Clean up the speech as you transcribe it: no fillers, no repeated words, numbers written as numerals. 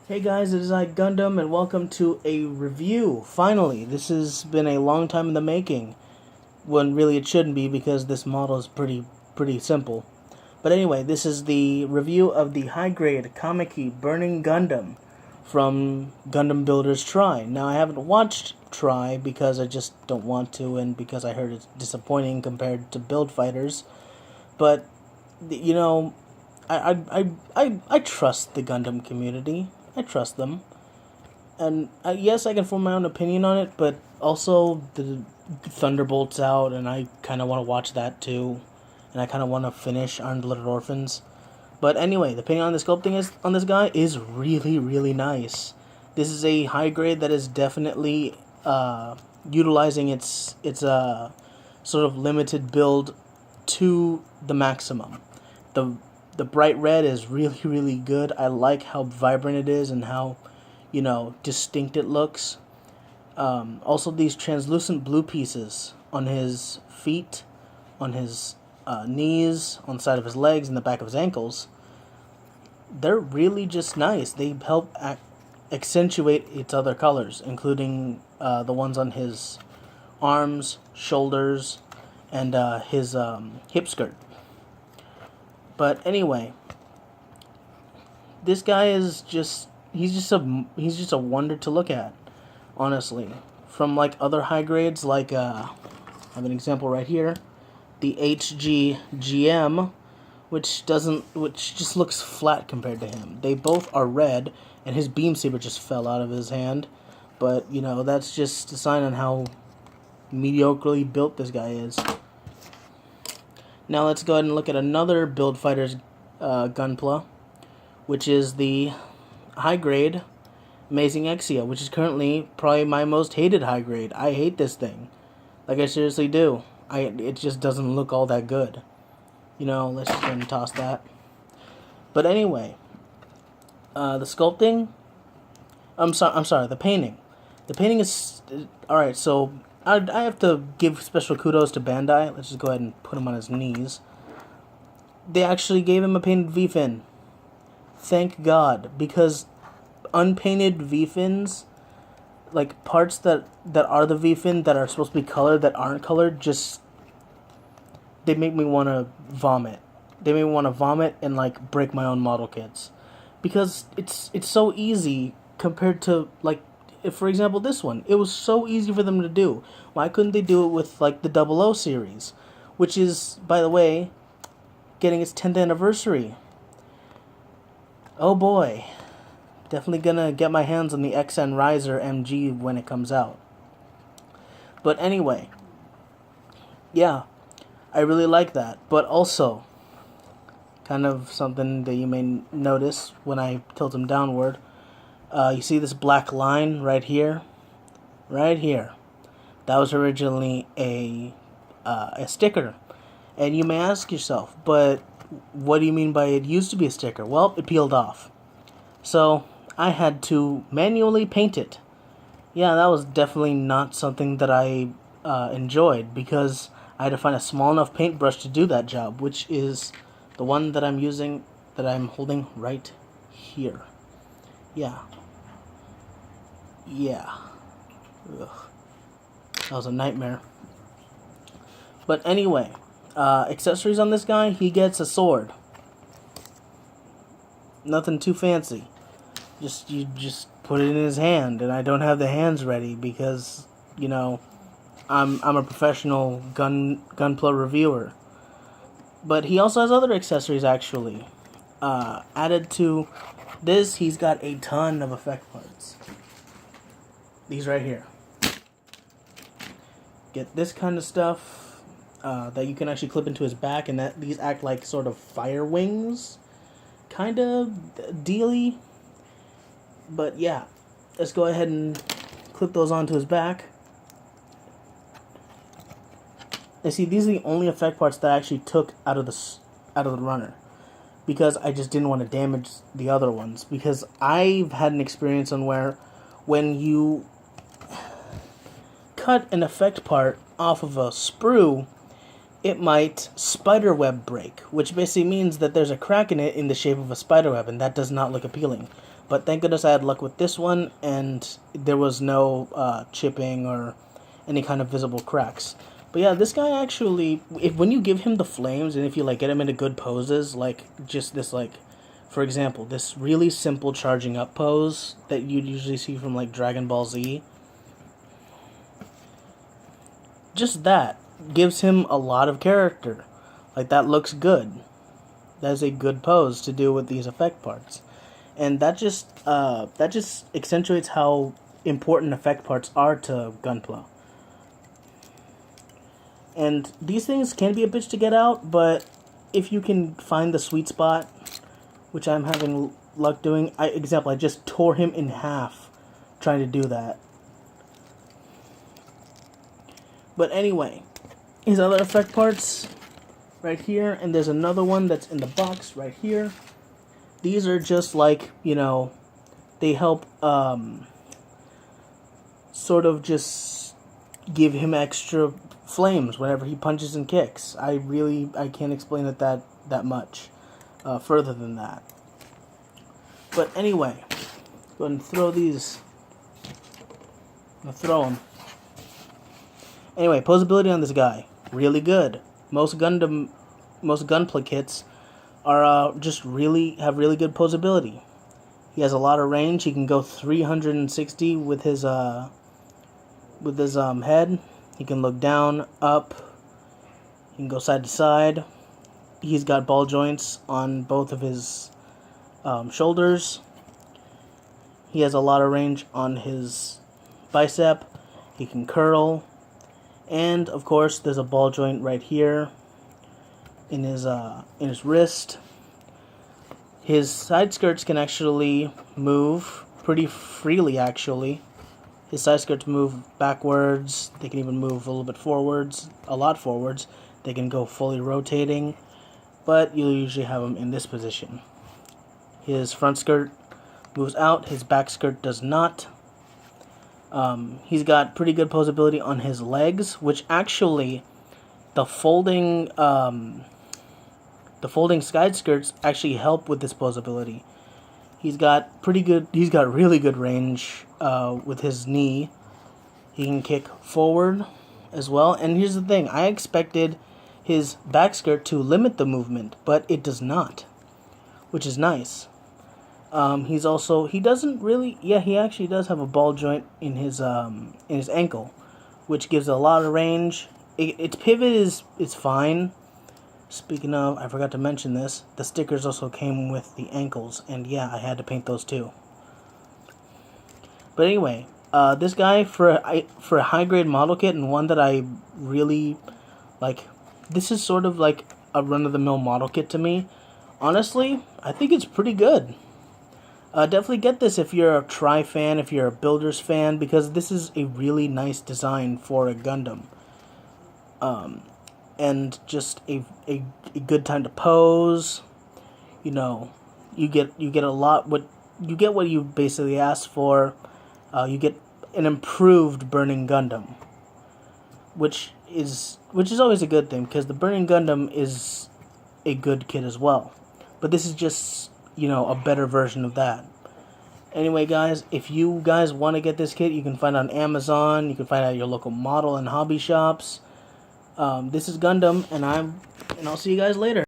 Hey guys, it is Gundam, and welcome to a review. Finally, this has been a long time in the making. When really it shouldn't be, because this model is pretty simple. But anyway, this is the review of the high-grade Kamiki Burning Gundam from Gundam Builders Try. Now, I haven't watched Try because I just don't want to, and because I heard it's disappointing compared to Build Fighters. But you know, I trust the Gundam community. I trust them. And yes, I can form my own opinion on it, but also the Thunderbolt's out, and I kind of want to watch that too. And I kind of want to finish Armed Little Orphans. But anyway, the painting on the sculpting on this guy is really nice. This is a high grade that is definitely utilizing its sort of limited build to the maximum. The bright red is really good. I like how vibrant it is and how, distinct it looks. Also, these translucent blue pieces on his feet, on his knees, on the side of his legs, and the back of his ankles, they're really just nice. They help accentuate its other colors, including the ones on his arms, shoulders, and his hip skirt. But anyway, this guy is he's just a wonder to look at, honestly. From like other high grades, like I have an example right here, the HGGM, which just looks flat compared to him. They both are red, and his beam saber just fell out of his hand. But that's just a sign on how mediocrely built this guy is. Now let's go ahead and look at another Build Fighters Gunpla, which is the high grade Amazing Exia, which is currently probably my most hated high grade. I hate this thing. Like, I seriously do. It just doesn't look all that good. Let's just go ahead and toss that. But anyway, the sculpting, I'm sorry, the painting. The painting is alright, so I have to give special kudos to Bandai. Let's just go ahead and put him on his knees. They actually gave him a painted V-fin. Thank God, because unpainted V-fins, like parts that are the V-fin that are supposed to be colored that aren't colored, they make me want to vomit. They make me want to vomit and like break my own model kits, because it's so easy compared to, like, if, for example, this one. It was so easy for them to do. Why couldn't they do it with, like, the 00 series? Which is, by the way, getting its 10th anniversary. Oh boy. Definitely gonna get my hands on the XN Riser MG when it comes out. But anyway. Yeah. I really like that. But also, kind of something that you may notice when I tilt them downward. You see this black line right here? Right here. That was originally a sticker. And you may ask yourself, but what do you mean by it used to be a sticker? Well, it peeled off. So, I had to manually paint it. Yeah, that was definitely not something that I enjoyed, because I had to find a small enough paintbrush to do that job, which is the one that I'm using, that I'm holding right here. Yeah. Ugh. That was a nightmare. But anyway, accessories on this guy, he gets a sword. Nothing too fancy. You just put it in his hand, and I don't have the hands ready because, I'm a professional gunpla reviewer. But he also has other accessories, actually. Added to this, he's got a ton of effect parts. These right here. Get this kind of stuff that you can actually clip into his back, and these act like sort of fire wings, kind of dealy. But yeah, let's go ahead and clip those onto his back. And see, these are the only effect parts that I actually took out of the runner, because I just didn't want to damage the other ones. Because I've had an experience on where when you cut an effect part off of a sprue, it might spiderweb break, which basically means that there's a crack in it in the shape of a spiderweb, and that does not look appealing. But thank goodness I had luck with this one, and there was no chipping or any kind of visible cracks. But yeah, this guy actually, when you give him the flames, and if you like get him into good poses, like just this, like, for example, this really simple charging up pose that you'd usually see from like Dragon Ball Z, just that gives him a lot of character. Like, that looks good. That is a good pose to do with these effect parts, and that just accentuates how important effect parts are to Gunpla. And these things can be a bitch to get out, but if you can find the sweet spot, which I'm having luck doing, I just tore him in half trying to do that. But anyway, his other effect parts right here, and there's another one that's in the box right here. These are just like, they help sort of just give him extra flames whenever he punches and kicks. I can't explain it that much further than that. But anyway, go ahead and throw these. I'm gonna throw them. Anyway, posability on this guy, really good. Most Gunpla kits are just have really good posability. He has a lot of range. He can go 360 with his head. He can look down, up. He can go side to side. He's got ball joints on both of his shoulders. He has a lot of range on his bicep. He can curl. And, of course, there's a ball joint right here in his wrist. His side skirts can actually move pretty freely, actually. His side skirts move backwards. They can even move a little bit forwards, a lot forwards. They can go fully rotating, but you'll usually have them in this position. His front skirt moves out. His back skirt does not. He's got pretty good posability on his legs, which actually the folding side skirts actually help with this posability. He's got really good range with his knee. He can kick forward as well. And here's the thing, I expected his back skirt to limit the movement, but it does not, which is nice. He actually does have a ball joint in his ankle, which gives a lot of range. Its pivot is fine. Speaking of, I forgot to mention this, the stickers also came with the ankles, and yeah, I had to paint those too. But anyway, this guy, for a high grade model kit, and one that I really like, this is sort of like a run of the mill model kit to me. Honestly, I think it's pretty good. Definitely get this if you're a Tri fan, if you're a Builders fan, because this is a really nice design for a Gundam. And just a good time to pose. You get a lot. You get what you basically asked for. You get an improved Burning Gundam, which is always a good thing, because the Burning Gundam is a good kit as well. But this is just a better version of that. Anyway, guys, if you guys want to get this kit, you can find it on Amazon. You can find it at your local model and hobby shops. This is Gundam, and I'll see you guys later.